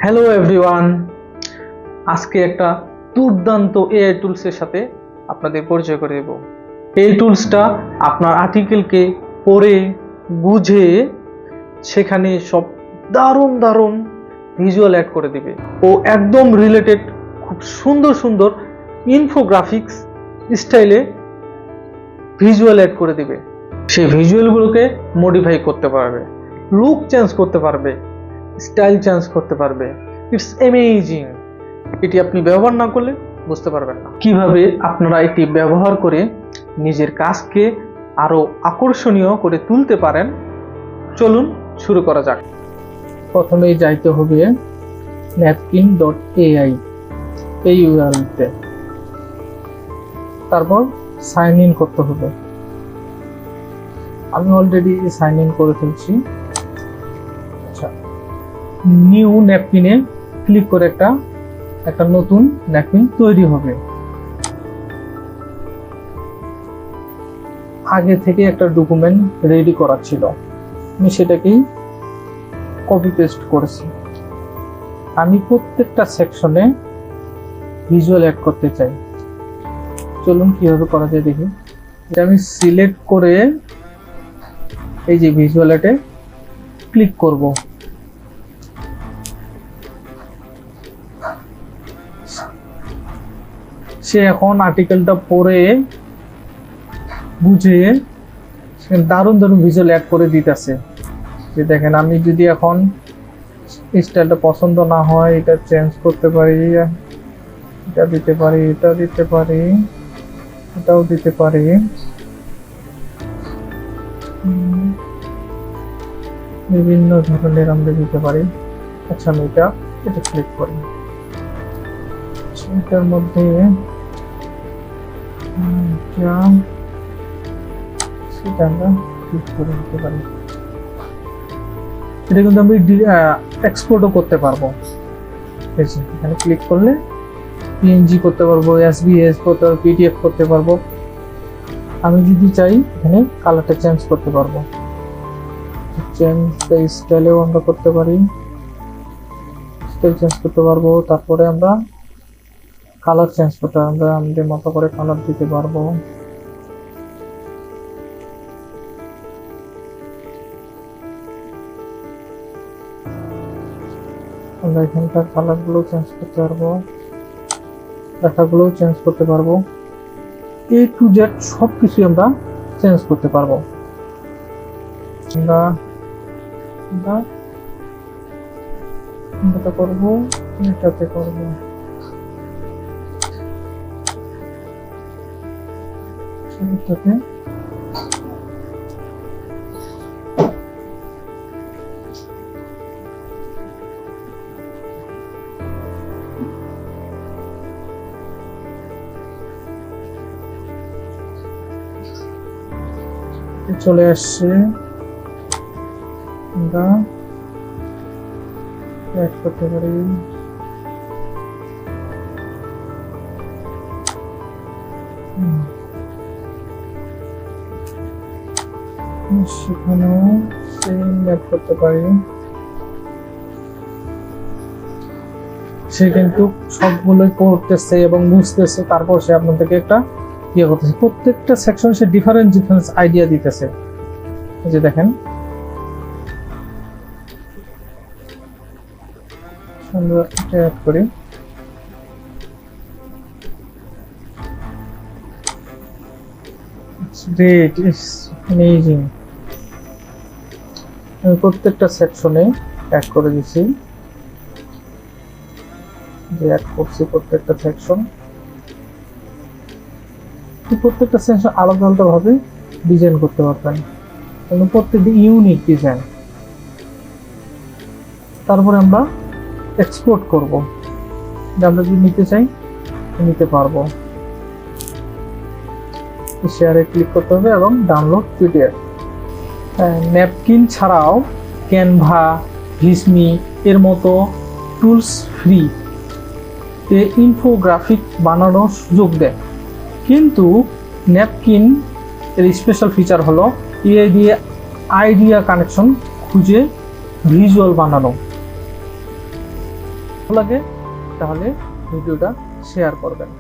Hello everyone, আজকে একটা দুর্দান্ত এআই টুলসের সাথে আপনাদের পরিচয় করে দেব। এই টুলসটা আপনার আর্টিকেলকে পড়ে বুঝে সেখানে সব দারুণ দারুণ ভিজুয়াল অ্যাড করে দিবে ও একদম রিলেটেড খুব সুন্দর সুন্দর ইনফোগ্রাফিক্স স্টাইলে ভিজুয়াল অ্যাড করে দিবে। সেই ভিজুয়ালগুলোকে মডিফাই করতে পারবে, লুক চেঞ্জ করতে পারবে, স্টাইল চেঞ্জ করতে পারবে। It's amazing. এটি আপনি ব্যবহার না করলে বুঝতে পারবেন না কিভাবে আপনারা এটি ব্যবহার করে নিজের কাজকে আরো আকর্ষণীয় করে তুলতে পারেন। চলুন শুরু করা যাক। প্রথমেই যাইতে হবে napkin.ai এই ইউআরএলতে, তারপর সাইন ইন করতে হবে। আমি অলরেডি সাইন ইন করে ফেলছি। আচ্ছা, নিউ ন্যাপকিনে ক্লিক করে একটা নতুন ন্যাপকিন তৈরি হবে। আগে থেকে একটা ডকুমেন্ট রেডি করা ছিল, আমি সেটাকেই কপি পেস্ট করেছি। আমি প্রত্যেকটা সেকশনে ভিজুয়াল অ্যাড করতে চাই। চলুন কিভাবে করা যায় দেখি। এটা আমি সিলেক্ট করে এই যে ভিজুয়াল অ্যাডে ক্লিক করব। সে এখন আর্টিকেলটা পড়ে বুঝে দারুণ দারুণ ভিজুয়াল অ্যাড করে দিতেছে। যে দেখেন, আমি যদি এখন স্টাইলটা পছন্দ না হয় এটা চেঞ্জ করতে পারি, এটা দিতে পারি, এটা দিতে পারি, এটাও দিতে পারি। বিভিন্ন ধরনের আমরা দিতে পারি। আচ্ছা, আমি এটা ক্লিক করি। এটার মধ্যে সেটা আমরা ক্লিক করে দিতে পারি। এটা কিন্তু আমি এক্সপোর্টও করতে পারবো। এখানে ক্লিক করলে পিএনজি করতে পারবো, এসভিএস করতে পারবো, পিডিএফ করতে পারবো। আমি যদি চাই এখানে কালারটা চেঞ্জ করতে পারবো। চেঞ্জ স্টাইলেও আমরা করতে পারি, স্টাইল চেঞ্জ করতে পারবো। তারপরে আমরা কালার চেঞ্জ করতে আমরা আমাদের মতো করে কালার দিতে পারবো। আমরা এখানকার কালারগুলো চেঞ্জ করতে পারবো, লেখাগুলো চেঞ্জ করতে পারবো। এ টু জেড সবকিছু আমরা চেঞ্জ করতে পারবো। আমরা এটা করবো, এটাতে করবো। এটাতে চলে আসছে। আমরা অ্যাড করতে পারি। সেখানেও সেম অ্যাড করতে পারি। সে কিন্তু সবগুলোই পড়তেছে এবং বুঝতেছে, তারপর সে আপনাদেরকে একটা ইয়ে করতেছে। প্রত্যেকটা সেকশন সে ডিফারেন্ট আইডিয়া দিতেছে। এই যে দেখেন, আমরা এটা অ্যাড করি। Great, it's amazing. আমি প্রত্যেকটা সেকশনে অ্যাড করে দিচ্ছি, যে অ্যাড করছি প্রত্যেকটা সেকশন। প্রত্যেকটা সেকশন আলাদা আলাদা ভাবে ডিজাইন করতে পারবেন, এবং প্রত্যেকটি ইউনিক ডিজাইন। তারপরে আমরা এক্সপোর্ট করব। আমরা যদি নিতে চাই নিতে পারবো। শেয়ারে ক্লিক করতে হবে এবং ডাউনলোড পিডিএফ। ন্যাপকিন ছাড়াও ক্যানভা, ভিসমি এর মতো টুলস ফ্রি এ ইনফোগ্রাফিক বানানোর সুযোগ দেয়। কিন্তু ন্যাপকিন এর স্পেশাল ফিচার হলো এআই দিয়ে আইডিয়া কানেকশন খুঁজে ভিজুয়াল বানানো। ভালো লাগে তাহলে ভিডিওটা শেয়ার করবেন।